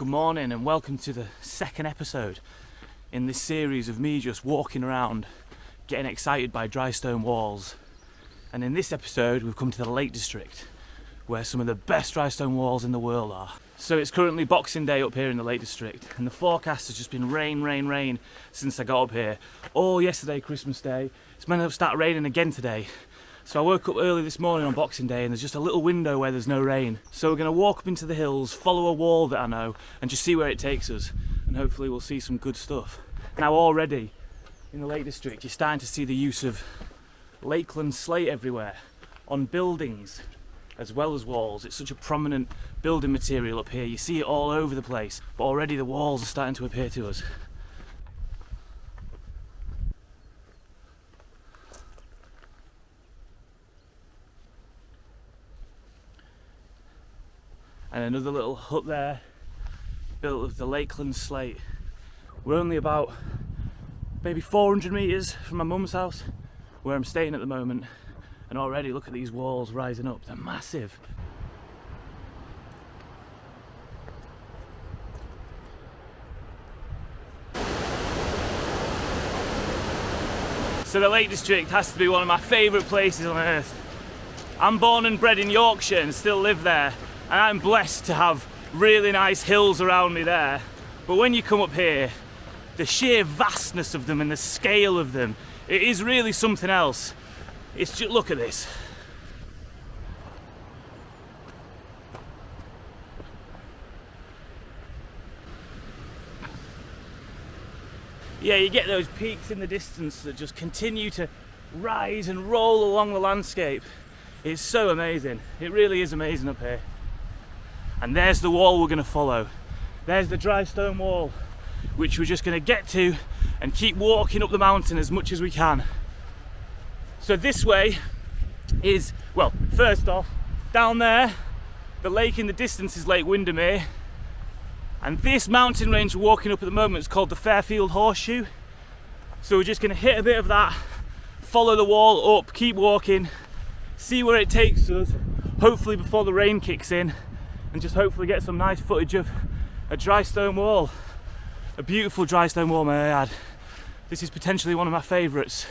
Good morning and welcome to the second episode in this series of me just walking around getting excited by dry stone walls. And in this episode we've come to the Lake District where some of the best dry stone walls in the world are. So it's currently Boxing Day up here in the Lake District and the forecast has just been rain since I got up here. All yesterday, Christmas Day. It's meant to start raining again today. So I woke up early this morning on Boxing Day and there's just a little window where there's no rain. So we're going to walk up into the hills, follow a wall that I know and just see where it takes us, and hopefully we'll see some good stuff. Now already in the Lake District you're starting to see the use of Lakeland slate everywhere, on buildings as well as walls. It's such a prominent building material up here, you see it all over the place, but already the walls are starting to appear to us. And another little hut there, built of the Lakeland slate. We're only about maybe 400 metres from my mum's house, where I'm staying at the moment, and already look at these walls rising up, they're massive. So the Lake District has to be one of my favourite places on earth. I'm born and bred in Yorkshire and still live there. And I'm blessed to have really nice hills around me there. But when you come up here, the sheer vastness of them and the scale of them, it is really something else. It's just, look at this. Yeah, you get those peaks in the distance that just continue to rise and roll along the landscape. It's so amazing. It really is amazing up here. And there's the wall we're going to follow. There's the dry stone wall, which we're just going to get to and keep walking up the mountain as much as we can. So this way is, well, first off, down there, the lake in the distance is Lake Windermere. And this mountain range we're walking up at the moment is called the Fairfield Horseshoe. So we're just going to hit a bit of that, follow the wall up, keep walking, see where it takes us, hopefully before the rain kicks in, and just hopefully get some nice footage of a dry stone wall. A beautiful dry stone wall, may I add. This is potentially one of my favourites.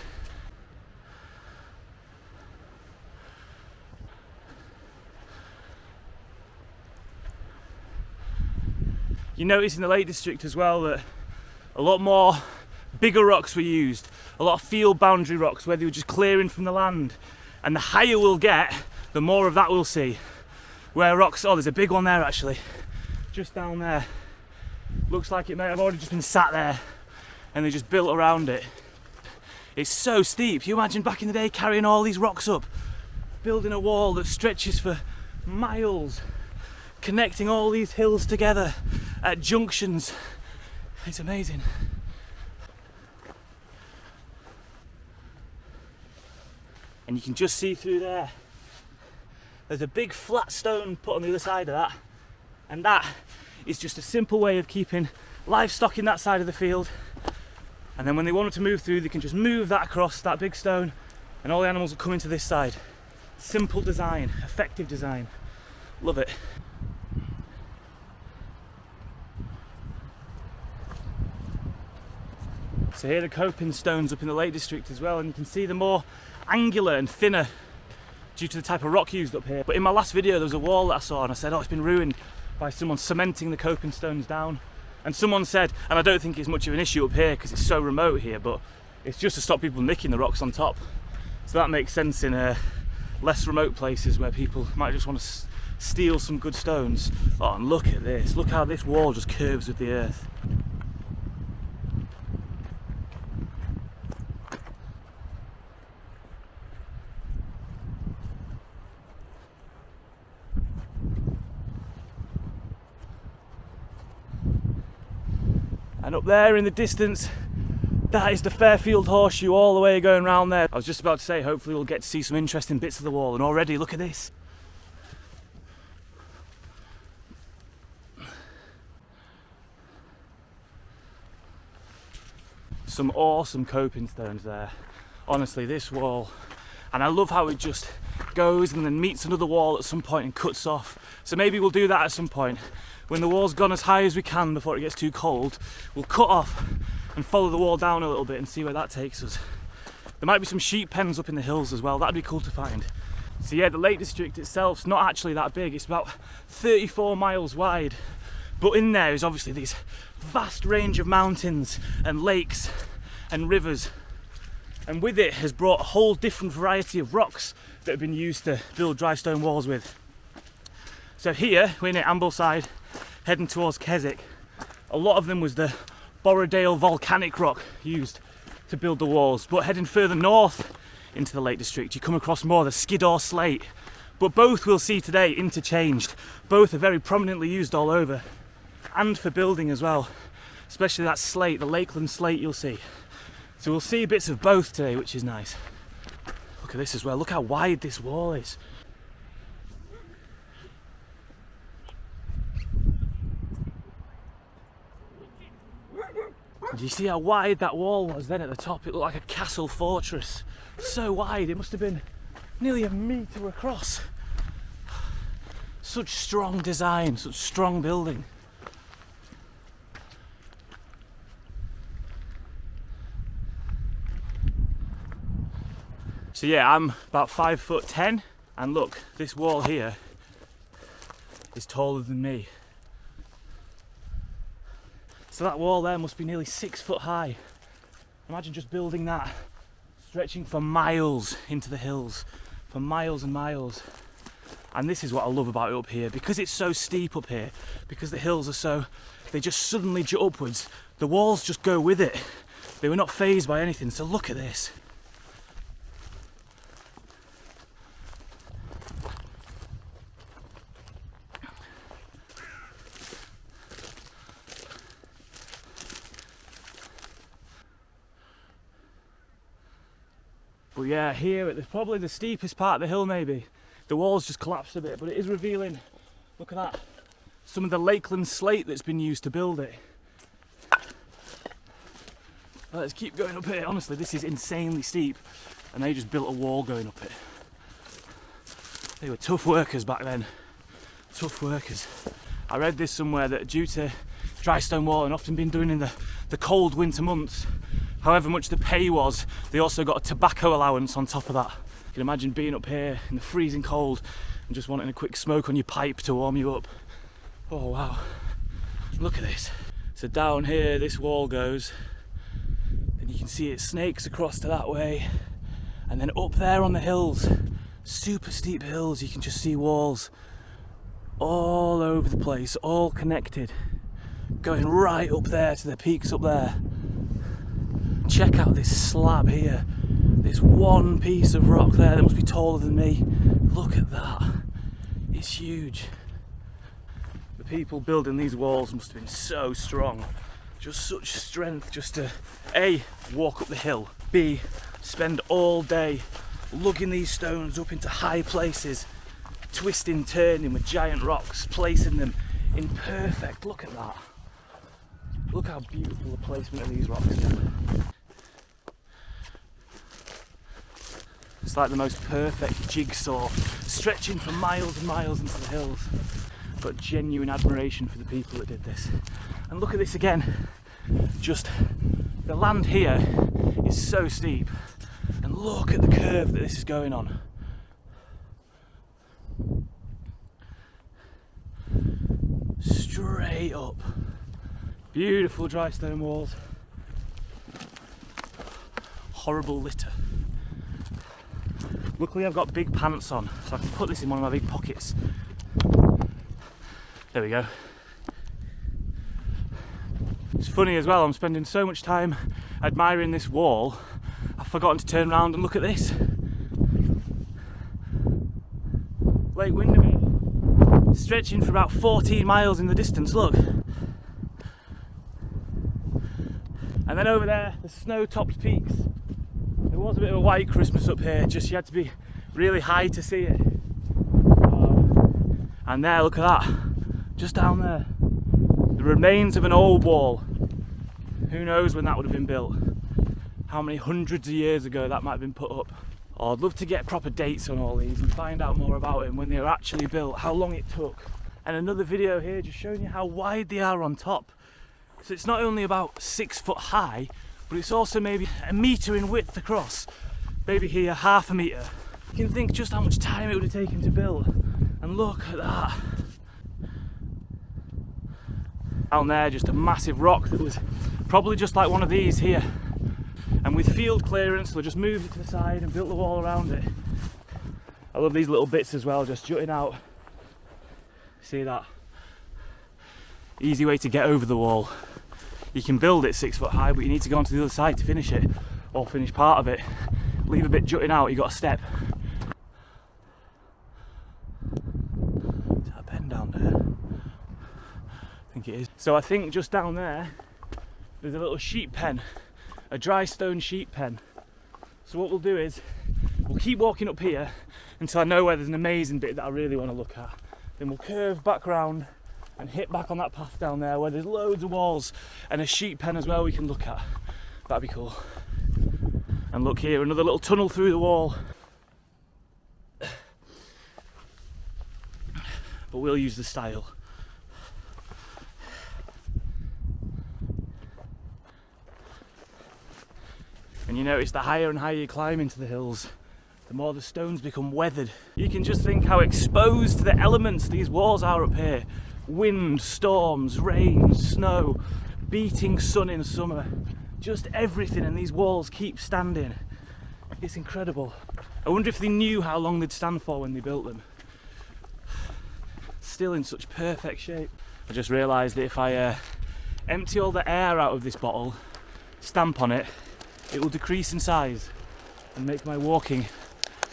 You notice in the Lake District as well that a lot more bigger rocks were used, a lot of field boundary rocks where they were just clearing from the land. And the higher we'll get, the more of that we'll see. Where rocks, oh there's a big one there actually, just down there. Looks like it may have already just been sat there and they just built around it. It's so steep. You imagine back in the day carrying all these rocks up, building a wall that stretches for miles, connecting all these hills together at junctions. It's amazing. And you can just see through there. There's a big flat stone put on the other side of that, and that is just a simple way of keeping livestock in that side of the field. And then when they want to move through, they can just move that across that big stone and all the animals will come into this side. Simple design, effective design. Love it. So here are the coping stones up in the Lake District as well, and you can see they're more angular and thinner due to the type of rock used up here. But in my last video there was a wall that I saw and I said, oh, it's been ruined by someone cementing the coping stones down. And someone said, and I don't think it's much of an issue up here because it's so remote here, but it's just to stop people nicking the rocks on top. So that makes sense in less remote places where people might just want to steal some good stones. Oh, and look at this, look how this wall just curves with the earth. And up there in the distance, that is the Fairfield Horseshoe all the way going round there. I was just about to say, hopefully we'll get to see some interesting bits of the wall, and already look at this. Some awesome coping stones there. Honestly, this wall, and I love how it just goes and then meets another wall at some point and cuts off. So maybe we'll do that at some point. When the wall's gone as high as we can before it gets too cold, we'll cut off and follow the wall down a little bit and see where that takes us. There might be some sheep pens up in the hills as well, that'd be cool to find. So yeah, the Lake District itself's not actually that big, it's about 34 miles wide. But in there is obviously this vast range of mountains and lakes and rivers. And with it has brought a whole different variety of rocks that have been used to build dry stone walls with. So here, we're near Ambleside, heading towards Keswick. A lot of them was the Borrowdale volcanic rock used to build the walls. But heading further north into the Lake District, you come across more of the Skiddaw slate. But both we'll see today interchanged. Both are very prominently used all over, and for building as well. Especially that slate, the Lakeland slate you'll see. So we'll see bits of both today, which is nice. Look at this as well, look how wide this wall is. Do you see how wide that wall was then at the top? It looked like a castle fortress. So wide, it must have been nearly a metre across. Such strong design, such strong building. So yeah, I'm about 5'10", and look, this wall here is taller than me. So that wall there must be nearly 6 foot high. Imagine just building that, stretching for miles into the hills, for miles and miles. And this is what I love about it up here, because it's so steep up here, because the hills are so, they just suddenly jut upwards, the walls just go with it. They were not fazed by anything, so look at this. But yeah, here it's probably the steepest part of the hill maybe. The walls just collapsed a bit, but it is revealing, look at that, some of the Lakeland slate that's been used to build it. Let's keep going up here. Honestly, this is insanely steep, and they just built a wall going up it. They were tough workers back then, tough workers. I read this somewhere that due to dry stone walling often been done in the cold winter months, however much the pay was, they also got a tobacco allowance on top of that. You can imagine being up here in the freezing cold and just wanting a quick smoke on your pipe to warm you up. Oh wow, look at this. So down here this wall goes, and you can see it snakes across to that way, and then up there on the hills, super steep hills, you can just see walls all over the place, all connected, going right up there to the peaks up there. Check out this slab here, this one piece of rock there that must be taller than me. Look at that, it's huge. The people building these walls must have been so strong, just such strength just to A, walk up the hill, B, spend all day lugging these stones up into high places, twisting, turning with giant rocks, placing them in perfect, look at that. Look how beautiful the placement of these rocks is. It's like the most perfect jigsaw, stretching for miles and miles into the hills. Got genuine admiration for the people that did this. And look at this again, just the land here is so steep, and look at the curve that this is going on. Straight up. Beautiful dry stone walls. Horrible litter. Luckily I've got big pants on, so I can put this in one of my big pockets. There we go. It's funny as well, I'm spending so much time admiring this wall, I've forgotten to turn around and look at this. Lake Windermere, stretching for about 14 miles in the distance, look. And then over there, the snow-topped peaks. There was a bit of a white Christmas up here, just you had to be really high to see it. And there, look at that, just down there, the remains of an old wall. Who knows when that would have been built? How many hundreds of years ago that might have been put up? Oh, I'd love to get proper dates on all these and find out more about them, when they were actually built, how long it took. And another video here just showing you how wide they are on top. So it's not only about 6 foot high, but it's also maybe a metre in width across. Maybe here, half a metre. You can think just how much time it would have taken to build. And look at that. Down there, just a massive rock that was probably just like one of these here. And with field clearance, they'll just move it to the side and built the wall around it. I love these little bits as well, just jutting out. See that? Easy way to get over the wall. You can build it 6 foot high, but you need to go onto the other side to finish it, or finish part of it. Leave a bit jutting out, you got a step. Is that a pen down there? I think it is. So I think just down there, there's a little sheep pen. A dry stone sheep pen. So what we'll do is, we'll keep walking up here until I know where there's an amazing bit that I really want to look at. Then we'll curve back round and hit back on that path down there where there's loads of walls and a sheep pen as well we can look at. That'd be cool. And look here, another little tunnel through the wall. But we'll use the style. And you notice the higher and higher you climb into the hills, the more the stones become weathered. You can just think how exposed to the elements these walls are up here. Wind, storms, rain, snow, beating sun in summer. Just everything, and these walls keep standing. It's incredible. I wonder if they knew how long they'd stand for when they built them. Still in such perfect shape. I just realised that if I empty all the air out of this bottle, stamp on it, it will decrease in size and make my walking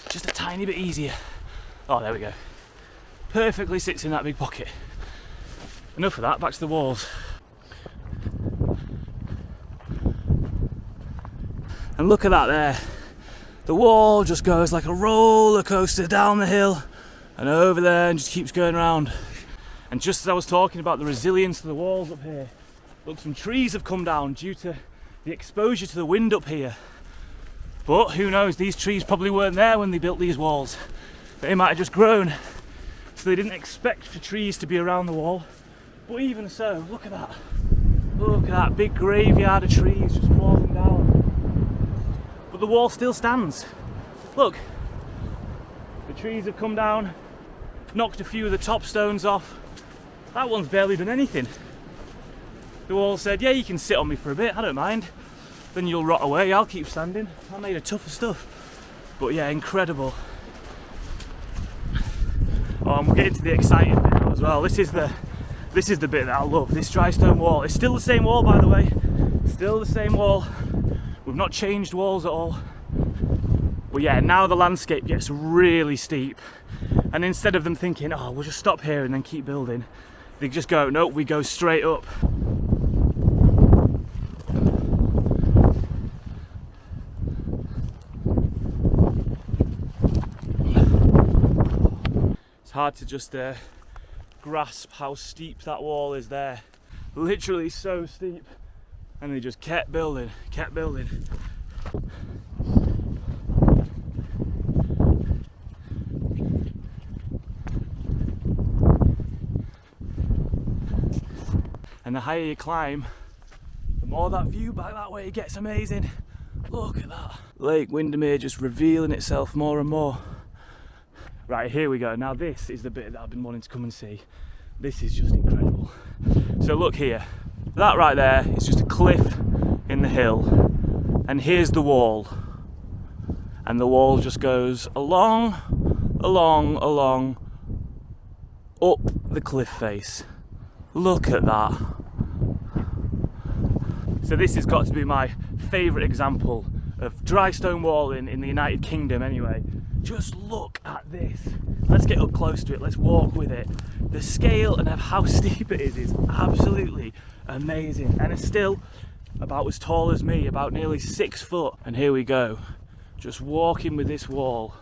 just a tiny bit easier. Oh, there we go. Perfectly sits in that big pocket. Enough of that, back to the walls. And look at that there. The wall just goes like a roller coaster down the hill and over there and just keeps going around. And just as I was talking about the resilience of the walls up here, look, some trees have come down due to the exposure to the wind up here. But who knows, these trees probably weren't there when they built these walls. They might have just grown, so they didn't expect for trees to be around the wall. But even so, look at that. Look at that big graveyard of trees just falling down. But the wall still stands. Look, the trees have come down, knocked a few of the top stones off. That one's barely done anything. The wall said, yeah, you can sit on me for a bit, I don't mind. Then you'll rot away, I'll keep standing. I'm made of tougher stuff. But yeah, incredible. Oh, and we'll get into the exciting bit now as well. This is the bit that I love, this dry stone wall. It's still the same wall, by the way. Still the same wall. We've not changed walls at all. But yeah, now the landscape gets really steep. And instead of them thinking, oh, we'll just stop here and then keep building, they just go, nope, we go straight up. Hard to just grasp how steep that wall is there. Literally so steep. And they just kept building, kept building. And the higher you climb, the more that view back that way gets amazing. Look at that. Lake Windermere just revealing itself more and more. Right, here we go. Now this is the bit that I've been wanting to come and see. This is just incredible. So look here. That right there is just a cliff in the hill. And here's the wall. And the wall just goes along, up the cliff face. Look at that. So this has got to be my favourite example of dry stone walling in the United Kingdom anyway. Just look at this. Let's get up close to it, let's walk with it. The scale and how steep it is absolutely amazing. And it's still about as tall as me, about nearly 6 foot. And here we go, just walking with this wall.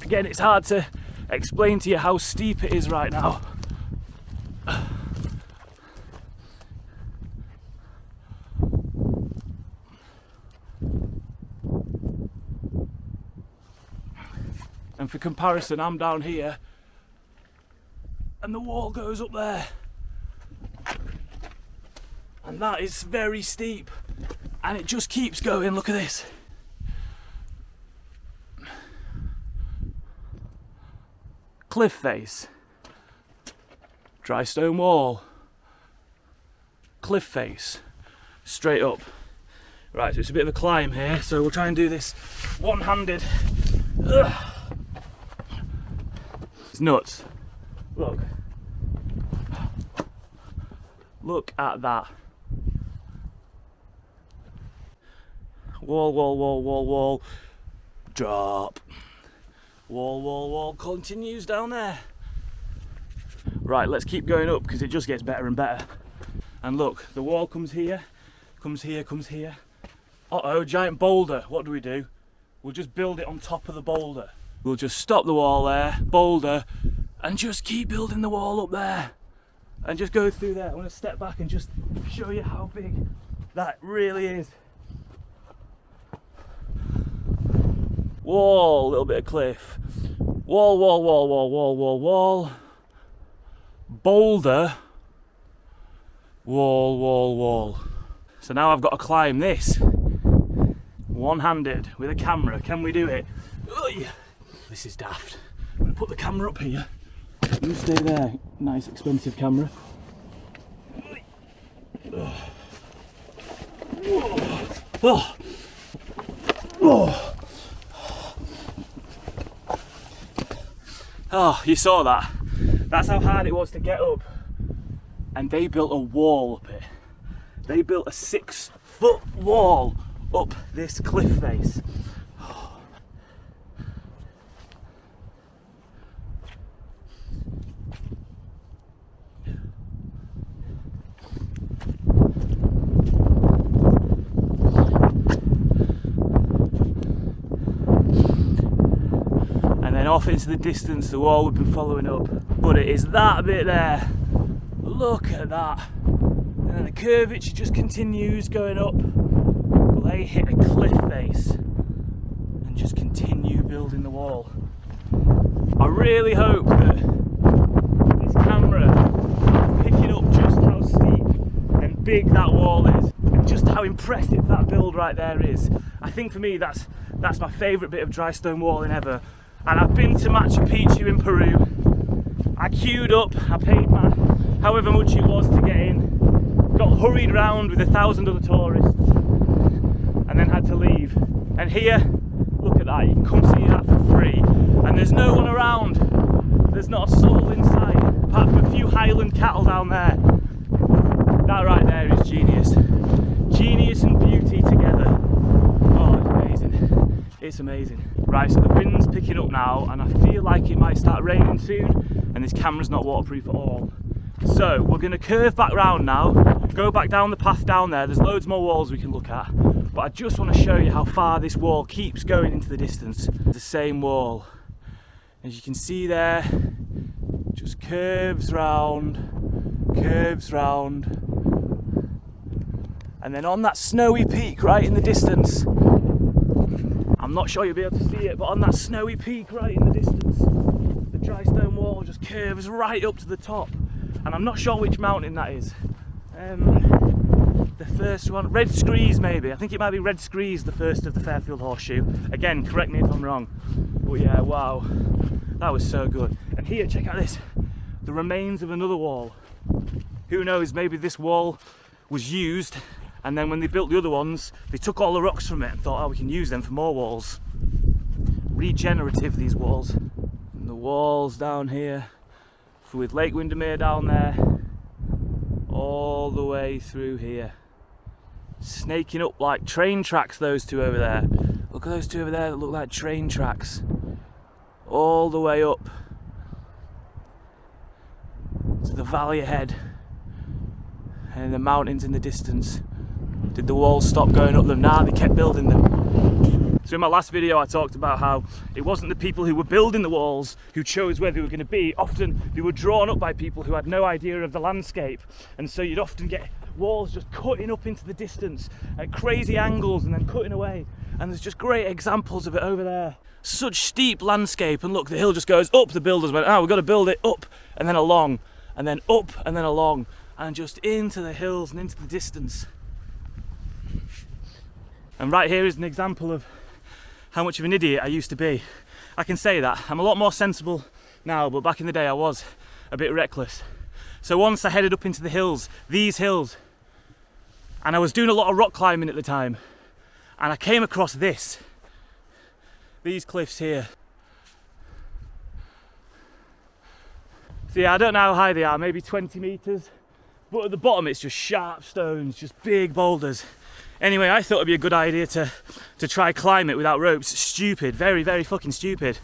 Again, it's hard to explain to you how steep it is right now. for comparison, I'm down here and the wall goes up there. And that is very steep. And it just keeps going, look at this. Cliff face. Dry stone wall. Cliff face. Straight up. Right, so it's a bit of a climb here, so we'll try and do this one-handed. Ugh. It's nuts. Look. Look at that. Wall, wall, wall, wall, wall. Drop. Wall, wall, wall continues down there. Right, let's keep going up because it just gets better and better. And look, the wall comes here, comes here, comes here. Uh-oh, giant boulder. What do? We'll just build it on top of the boulder. We'll just stop the wall there, boulder, and just keep building the wall up there. And just go through there. I want to step back and just show you how big that really is. Wall, a little bit of cliff. Wall, wall, wall, wall, wall, wall, wall. Boulder. Wall, wall, wall. So now I've got to climb this. One-handed with a camera. Can we do it? Oy. This is daft. I'm going to put the camera up here. You stay there. Nice expensive camera. Oh. Oh. Oh, you saw that? That's how hard it was to get up. And they built a wall up it. They built a 6-foot wall up this cliff face. And then off into the distance, the wall we've been following up. But it is that bit there. Look at that. And then the curvature just continues going up. Well, they hit a cliff face and just continue building the wall. I really hope that this camera is picking up just how steep and big that wall is, and just how impressive that build right there is. I think for me that's my favourite bit of dry stone walling ever. And I've been to Machu Picchu in Peru. I queued up, I paid my however much it was to get in, got hurried round with 1,000 other tourists, and then had to leave. And here, look at that, you can come see that for free, and there's no one around. There's not a soul in sight, apart from a few Highland cattle down there. That right there is genius. Genius and beauty together. Oh, it's amazing. It's amazing. Right, so the wind's picking up now, and I feel like it might start raining soon, and this camera's not waterproof at all. So we're going to curve back round now, go back down the path down there. There's loads more walls we can look at, but I just want to show you how far this wall keeps going into the distance. The same wall, as you can see there, just curves round, and then on that snowy peak right in the distance, I'm not sure you'll be able to see it, but on that snowy peak right in the distance, the dry stone wall just curves right up to the top. And I'm not sure which mountain that is. The first one, Red Screes maybe. I think it might be Red Screes, the first of the Fairfield Horseshoe. Again, correct me if I'm wrong. But yeah, wow, that was so good. And here, check out this, the remains of another wall. Who knows, maybe this wall was used, and then when they built the other ones, they took all the rocks from it and thought, oh, we can use them for more walls. Regenerative, these walls. And the walls down here, with Lake Windermere down there, all the way through here. Snaking up like train tracks, those two over there. Look at those two over there that look like train tracks. All the way up to the valley ahead. And the mountains in the distance. Did the walls stop going up them? Nah, they kept building them. So in my last video I talked about how it wasn't the people who were building the walls who chose where they were going to be. Often they were drawn up by people who had no idea of the landscape, and so you'd often get walls just cutting up into the distance at crazy angles and then cutting away. And there's just great examples of it over there. Such steep landscape, and look, the hill just goes up. The builders went, we've got to build it up and then along, and then up and then along, and just into the hills and into the distance. And right here is an example of how much of an idiot I used to be. I can say that. I'm a lot more sensible now, but back in the day I was a bit reckless. So once I headed up into the hills, these hills, and I was doing a lot of rock climbing at the time, and I came across these cliffs here. So yeah, I don't know how high they are, maybe 20 metres, but at the bottom it's just sharp stones, just big boulders. Anyway, I thought it'd be a good idea to try climb it without ropes. Stupid, very, very fucking stupid.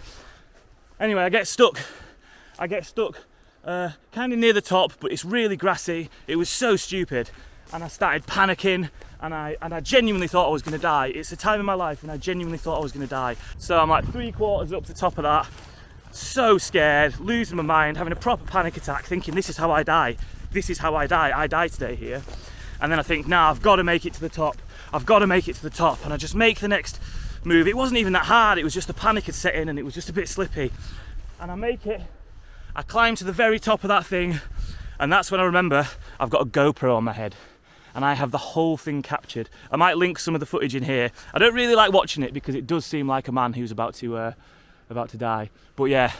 Anyway, I get stuck kind of near the top, but it's really grassy. It was so stupid, and I started panicking, and I genuinely thought I was going to die. It's a time in my life when I genuinely thought I was going to die. So I'm like 3/4 up the top of that, so scared, losing my mind, having a proper panic attack, thinking this is how I die. This is how I die. I die today here. And then I think, nah, I've got to make it to the top. I've got to make it to the top. And I just make the next move. It wasn't even that hard. It was just the panic had set in and it was just a bit slippy. And I make it. I climb to the very top of that thing. And that's when I remember I've got a GoPro on my head. And I have the whole thing captured. I might link some of the footage in here. I don't really like watching it because it does seem like a man who's about to die. But yeah,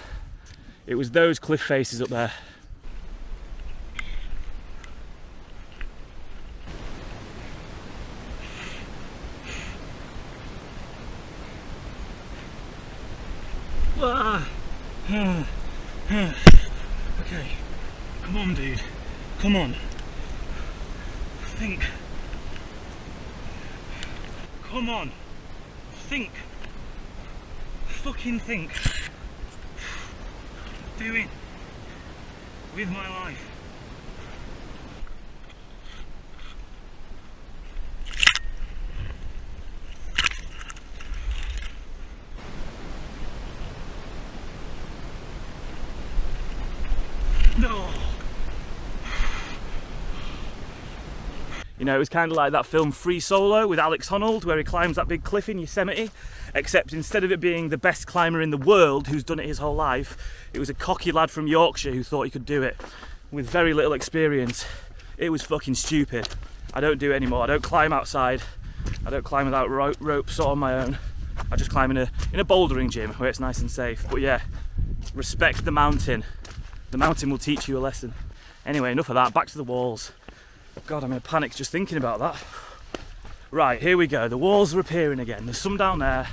it was those cliff faces up there. Okay, come on dude, come on, think, come on, think, fucking think, do it, with my life. No. You know, it was kind of like that film Free Solo with Alex Honnold, where he climbs that big cliff in Yosemite, except instead of it being the best climber in the world who's done it his whole life, it was a cocky lad from Yorkshire who thought he could do it with very little experience. It was fucking stupid. I don't do it anymore. I don't climb outside. I don't climb without ropes or on my own. I just climb in a bouldering gym where it's nice and safe. But yeah, respect the mountain. The mountain will teach you a lesson. Anyway, enough of that, back to the walls. God, I'm in a panic just thinking about that. Right, here we go, the walls are appearing again. There's some down there,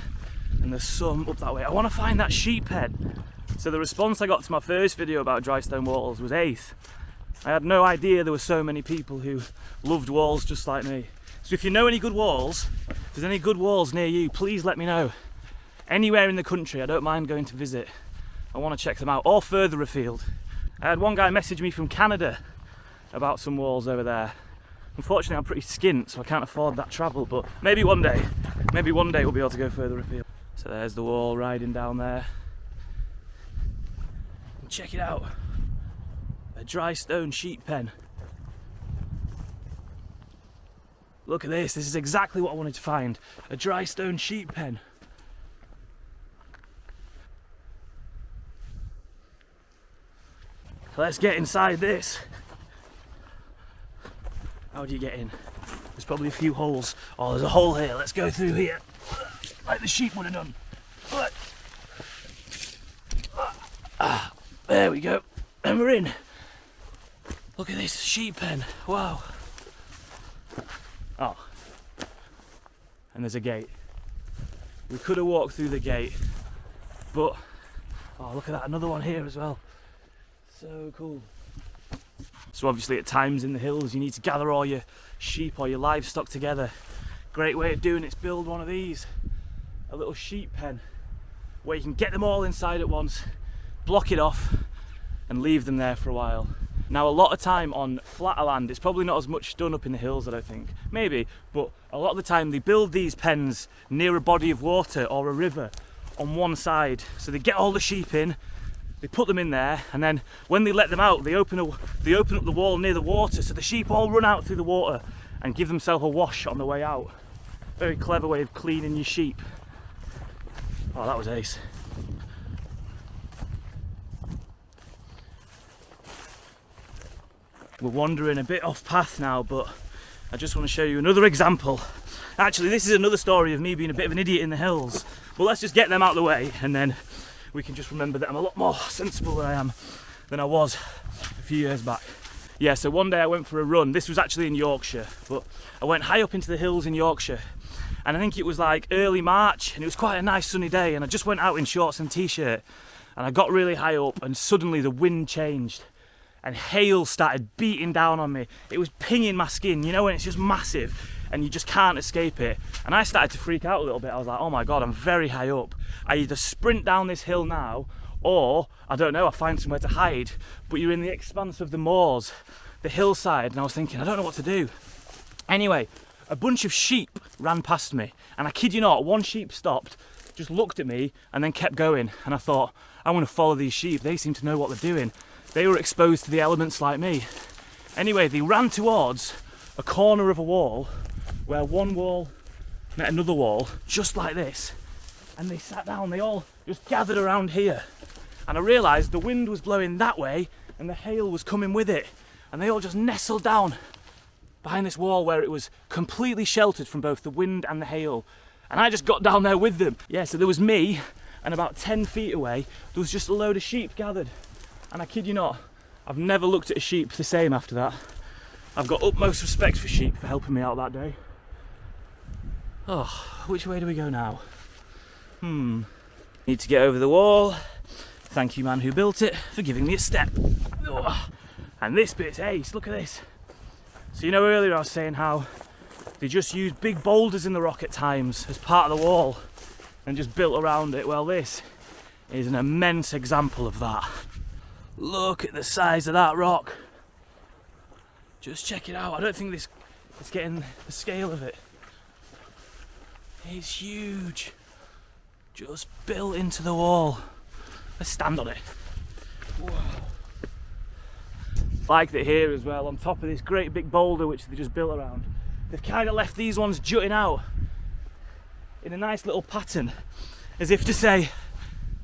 and there's some up that way. I want to find that sheep pen. So the response I got to my first video about dry stone walls was ace. I had no idea there were so many people who loved walls just like me. So if you know any good walls, if there's any good walls near you, please let me know. Anywhere in the country, I don't mind going to visit. I want to check them out, or further afield. I had one guy message me from Canada about some walls over there. Unfortunately, I'm pretty skint, so I can't afford that travel, but maybe one day we'll be able to go further afield. So there's the wall riding down there. And check it out, a dry stone sheep pen. Look at this, this is exactly what I wanted to find, a dry stone sheep pen. Let's get inside this. How do you get in? There's probably a few holes. Oh, there's a hole here. Let's go through here. Like the sheep would have done. There we go. And we're in. Look at this sheep pen. Wow. Oh. And there's a gate. We could have walked through the gate, but oh, look at that. Another one here as well. So cool. So obviously at times in the hills you need to gather all your sheep or your livestock together. Great way of doing it's build one of these, a little sheep pen where you can get them all inside at once, block it off and leave them there for a while. Now a lot of time on flatter land, it's probably not as much done up in the hills, I don't think, maybe, but a lot of the time they build these pens near a body of water or a river on one side, so they get all the sheep in. they put them in there, and then when they let them out, they open up the wall near the water, so the sheep all run out through the water and give themselves a wash on the way out. Very clever way of cleaning your sheep. Oh, that was ace. We're wandering a bit off path now, but I just want to show you another example. Actually, this is another story of me being a bit of an idiot in the hills. But let's just get them out of the way, and then we can just remember that I'm a lot more sensible than I was a few years back. Yeah, so one day I went for a run. This was actually in Yorkshire, but I went high up into the hills in Yorkshire, and I think it was like early March, and it was quite a nice sunny day, and I just went out in shorts and t-shirt, and I got really high up, and suddenly the wind changed, and hail started beating down on me. It was pinging my skin, you know, when it's just massive, and you just can't escape it. And I started to freak out a little bit. I was like, oh my God, I'm very high up. I either sprint down this hill now, or, I don't know, I find somewhere to hide. But you're in the expanse of the moors, the hillside, and I was thinking, I don't know what to do. Anyway, a bunch of sheep ran past me, and I kid you not, one sheep stopped, just looked at me, and then kept going. And I thought, I want to follow these sheep. They seem to know what they're doing. They were exposed to the elements like me. Anyway, they ran towards a corner of a wall where one wall met another wall, just like this. And they sat down, they all just gathered around here. And I realised the wind was blowing that way and the hail was coming with it. And they all just nestled down behind this wall where it was completely sheltered from both the wind and the hail. And I just got down there with them. Yeah, so there was me, and about 10 feet away, there was just a load of sheep gathered. And I kid you not, I've never looked at a sheep the same after that. I've got utmost respect for sheep for helping me out that day. Oh, which way do we go now? Need to get over the wall. Thank you, man who built it, for giving me a step. Oh, and this bit's ace, look at this. So you know earlier I was saying how they just use big boulders in the rock at times as part of the wall and just built around it. Well, this is an immense example of that. Look at the size of that rock. Just check it out. I don't think it's getting the scale of it. It's huge. Just built into the wall. Let's stand on it. Whoa. Like that here as well, on top of this great big boulder which they just built around. They've kind of left these ones jutting out in a nice little pattern, as if to say,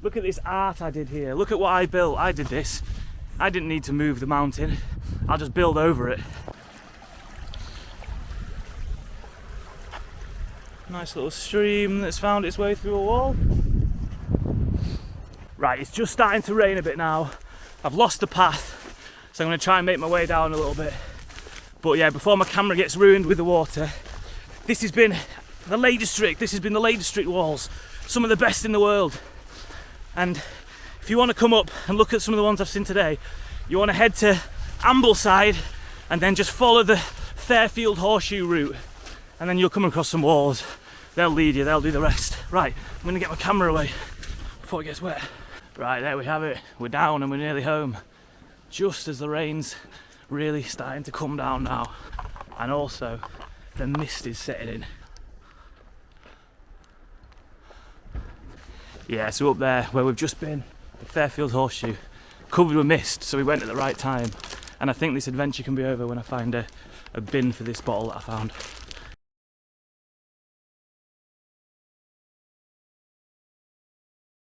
look at this art I did here, look at what I built, I did this. I didn't need to move the mountain, I'll just build over it. Nice little stream that's found its way through a wall. Right, it's just starting to rain a bit now. I've lost the path, so I'm going to try and make my way down a little bit. But yeah, before my camera gets ruined with the water, this has been the Lake District. This has been the Lake District walls, some of the best in the world. And if you want to come up and look at some of the ones I've seen today, you want to head to Ambleside and then just follow the Fairfield Horseshoe route, and then you'll come across some walls. They'll lead you, they'll do the rest. Right, I'm going to get my camera away before it gets wet. Right, there we have it. We're down and we're nearly home. Just as the rain's really starting to come down now. And also, the mist is setting in. Yeah, so up there where we've just been, the Fairfield Horseshoe, covered with mist, so we went at the right time. And I think this adventure can be over when I find a bin for this bottle that I found.